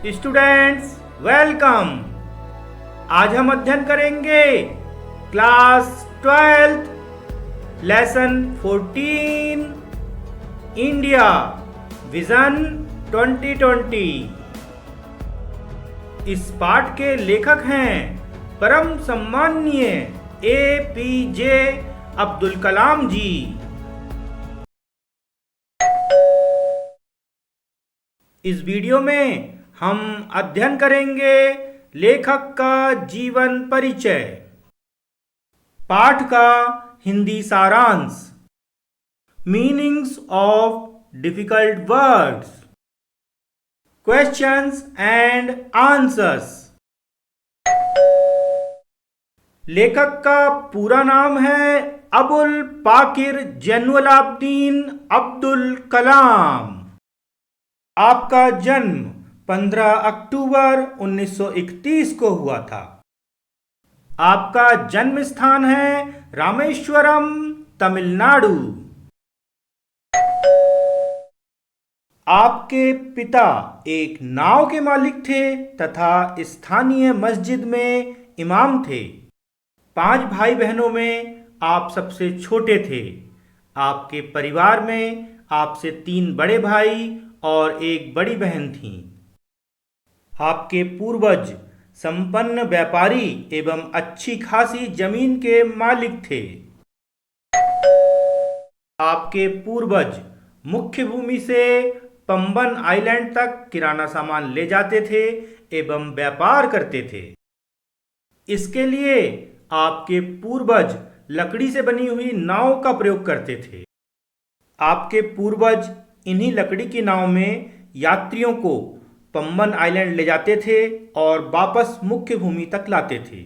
Students welcome. आज हम अध्ययन करेंगे क्लास 12 लेसन 14 इंडिया विजन 2020। इस पाठ के लेखक हैं परम सम्माननीय APJ अब्दुल कलाम जी। इस वीडियो में हम अध्ययन करेंगे लेखक का जीवन परिचय, पाठ का हिंदी सारांश, meanings of difficult words, questions and answers. लेखक का पूरा नाम है अबुल पाकिर जैनुलाब्दीन अब्दुल कलाम। आपका जन्म 15 अक्टूबर 1931 को हुआ था। आपका जन्म स्थान है रामेश्वरम, तमिलनाडु। आपके पिता एक नाव के मालिक थे तथा स्थानीय मस्जिद में इमाम थे। 5 भाई बहनों में आप सबसे छोटे थे। आपके परिवार में आपसे 3 बड़े भाई और एक बड़ी बहन थीं। आपके पूर्वज संपन्न व्यापारी एवं अच्छी खासी जमीन के मालिक थे। आपके पूर्वज मुख्य भूमि से पंबन आइलैंड तक किराना सामान ले जाते थे एवं व्यापार करते थे। इसके लिए आपके पूर्वज लकड़ी से बनी हुई नाव का प्रयोग करते थे। आपके पूर्वज इन्हीं लकड़ी की नाव में यात्रियों को पंबन आइलैंड ले जाते थे और वापस मुख्य भूमि तक लाते थे।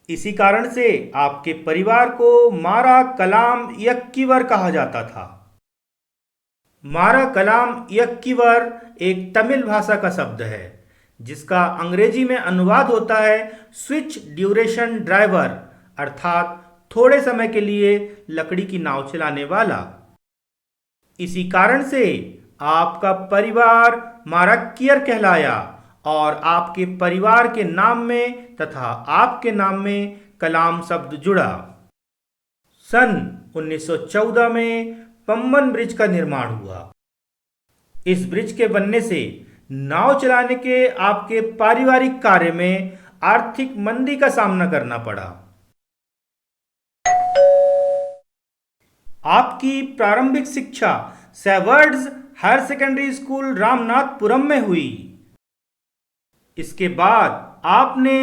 इसी कारण से आपके परिवार को मारा कलाम यक्कीवर कहा जाता था। मारा कलाम यक्कीवर एक तमिल भाषा का शब्द है जिसका अंग्रेजी में अनुवाद होता है स्विच ड्यूरेशन ड्राइवर, अर्थात थोड़े समय के लिए लकड़ी की नाव चलाने वाला। इसी कारण से आपका परिवार मारक्कियर कहलाया और आपके परिवार के नाम में तथा आपके नाम में कलाम शब्द जुड़ा। सन 1914 में पंबन ब्रिज का निर्माण हुआ। इस ब्रिज के बनने से नाव चलाने के आपके पारिवारिक कार्य में आर्थिक मंदी का सामना करना पड़ा। आपकी प्रारंभिक शिक्षा सेवर्ड्स हायर सेकेंडरी स्कूल रामनाथपुरम में हुई। इसके बाद आपने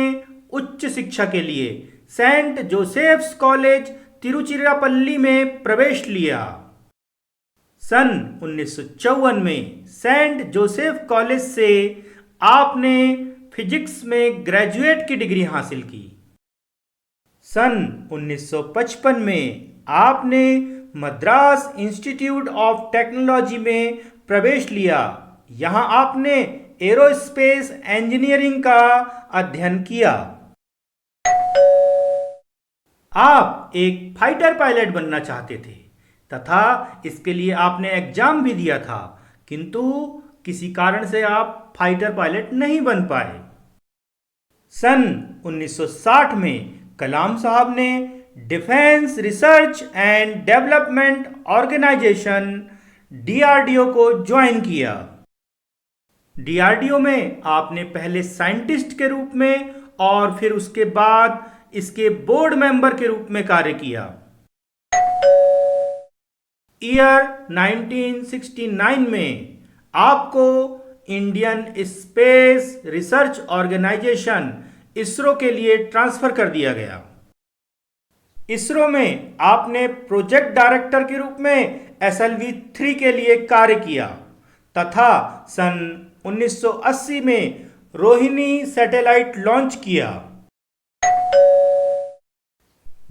उच्च शिक्षा के लिए सेंट जोसेफ्स कॉलेज तिरुचिरापल्ली में प्रवेश लिया। सन 1954 में सेंट जोसेफ कॉलेज से आपने फिजिक्स में ग्रेजुएट की डिग्री हासिल की। सन 1955 में आपने मद्रास इंस्टीट्यूट ऑफ टेक्नोलॉजी में प्रवेश लिया। यहां आपने एरोस्पेस इंजीनियरिंग का अध्ययन किया। आप एक फाइटर पायलट बनना चाहते थे तथा इसके लिए आपने एग्जाम भी दिया था, किंतु किसी कारण से आप फाइटर पायलट नहीं बन पाए। सन 1960 में कलाम साहब ने defence research and development organisation DRDO को ज्वाइन किया। DRDO में आपने पहले साइंटिस्ट के रूप में और फिर उसके बाद इसके बोर्ड मेंबर के रूप में कार्य किया। ईयर 1969 में आपको Indian space research organisation ISRO के लिए ट्रांसफर कर दिया गया। इसरो में आपने प्रोजेक्ट डायरेक्टर के रूप में SLV-3 के लिए कार्य किया तथा सन 1980 में रोहिणी सैटेलाइट लॉन्च किया।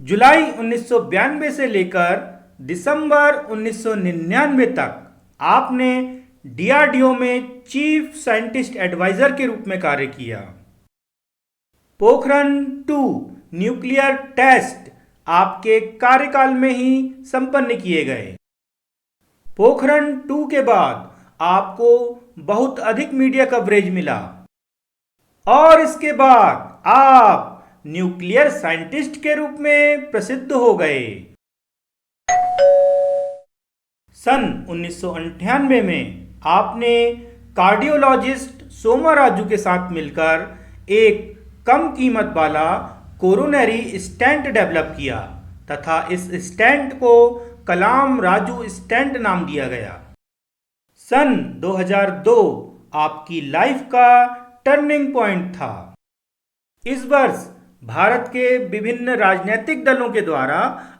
जुलाई 1992 से लेकर दिसंबर 1999 तक आपने DRDO में चीफ साइंटिस्ट एडवाइजर के रूप में कार्य किया। पोखरण 2 न्यूक्लियर टेस्ट आपके कार्यकाल में ही संपन्न किए गए। पोखरण 2 के बाद आपको बहुत अधिक मीडिया कवरेज मिला और इसके बाद आप न्यूक्लियर साइंटिस्ट के रूप में प्रसिद्ध हो गए। सन 1998 में आपने कार्डियोलॉजिस्ट सोमाराजू के साथ मिलकर एक कम कीमत वाला कोरोनरी स्टेंट डेवलप किया तथा इस स्टेंट को कलाम राजू स्टेंट नाम दिया गया। सन 2002 आपकी लाइफ का टर्निंग पॉइंट था। इस वर्ष भारत के विभिन्न राजनीतिक दलों के द्वारा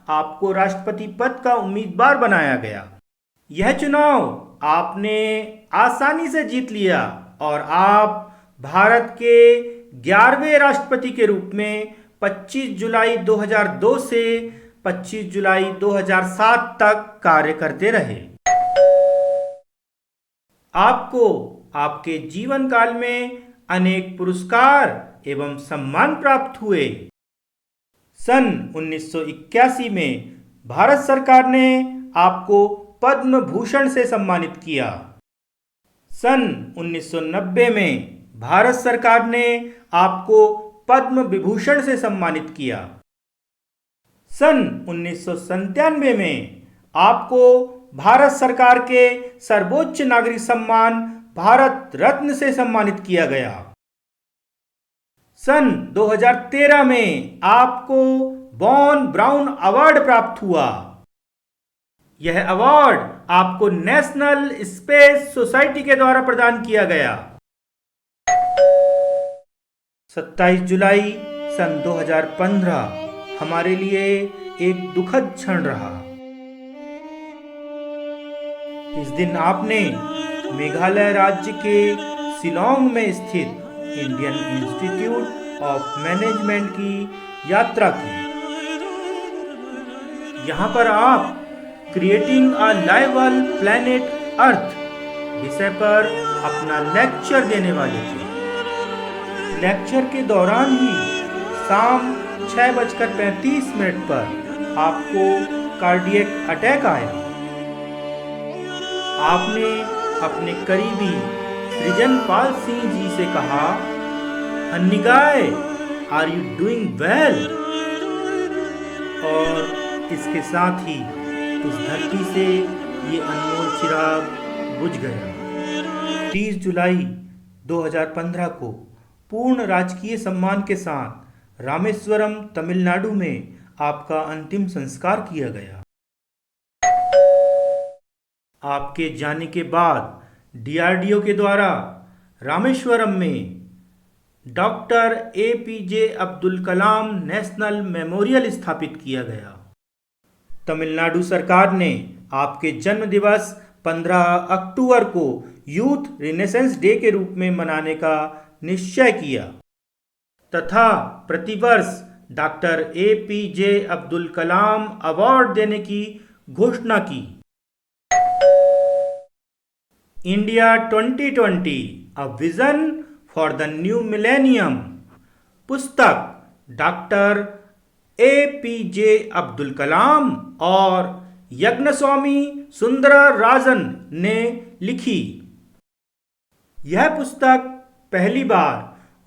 आपको राष्ट्रपति पद का उम्मीदवार बनाया गया। यह चुनाव आपने आसानी से जीत लिया और आप भारत के 11वें राष्ट्रपति के रूप में 25 जुलाई 2002 से 25 जुलाई 2007 तक कार्य करते रहे। आपको आपके जीवन काल में अनेक पुरस्कार एवं सम्मान प्राप्त हुए। सन 1981 में भारत सरकार ने आपको पद्म भूषण से सम्मानित किया। सन 1990 में भारत सरकार ने आपको पद्म विभूषण से सम्मानित किया। सन 1997 में आपको भारत सरकार के सर्वोच्च नागरिक सम्मान भारत रत्न से सम्मानित किया गया। सन 2013 में आपको वॉन ब्राउन अवार्ड प्राप्त हुआ। यह अवार्ड आपको नेशनल स्पेस सोसाइटी के द्वारा प्रदान किया गया। 27 जुलाई सन 2015 हमारे लिए एक दुखद क्षण रहा। इस दिन आपने मेघालय राज्य के शिलोंग में स्थित इंडियन इंस्टीट्यूट ऑफ मैनेजमेंट की यात्रा की। यहाँ पर आप क्रिएटिंग अ लाइवल प्लैनेट अर्थ विषय पर अपना लेक्चर देने वाले थे। लेक्चर के दौरान ही शाम 6:35 पर आपको कार्डियक अटैक आया। आपने अपने करीबी सृजनपाल सिंह जी से कहा, अन्निगाय, आर यू डूइंग वेल? और इसके साथ ही इस धरती से ये अनमोल चिराग बुझ गया। 30 जुलाई 2015 को पूर्ण राजकीय सम्मान के साथ रामेश्वरम तमिलनाडु में आपका अंतिम संस्कार किया गया। आपके जाने के बाद डीआरडीओ के द्वारा रामेश्वरम में doctor APJ Abdul Kalam national memorial स्थापित किया गया। तमिलनाडु सरकार ने आपके जन्म दिवस 15 अक्टूबर को यूथ रिनेसेंस डे के रूप में मनाने का निश्चय किया तथा प्रतिवर्ष doctor APJ Abdul Kalam award देने की घोषणा की। India 2020 a vision for the new millennium पुस्तक डॉक्टर एपीजे अब्दुल कलाम और यज्ञस्वामी सुंदरराजन ने लिखी। यह पुस्तक पहली बार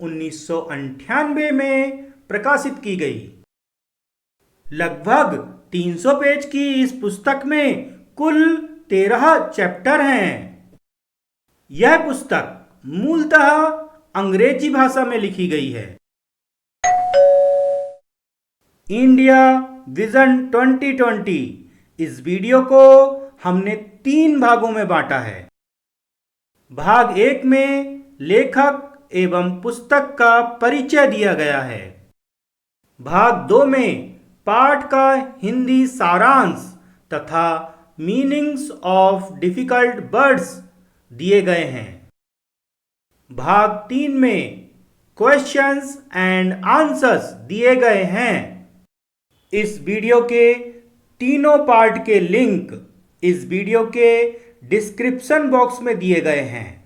1998 में प्रकाशित की गई। लगभग 300 पेज की इस पुस्तक में कुल 13 चैप्टर हैं। यह पुस्तक मूलतः अंग्रेजी भाषा में लिखी गई है। इंडिया विजन 2020 इस वीडियो को हमने 3 भागों में बांटा है। भाग 1 में लेखक एवं पुस्तक का परिचय दिया गया है। भाग 2 में पाठ का हिंदी सारांश तथा मीनिंग्स ऑफ डिफिकल्ट वर्ड्स दिए गए हैं। भाग 3 में क्वेश्चंस एंड आंसर्स दिए गए हैं। इस वीडियो के तीनों पार्ट के लिंक इस वीडियो के डिस्क्रिप्शन बॉक्स में दिए गए हैं।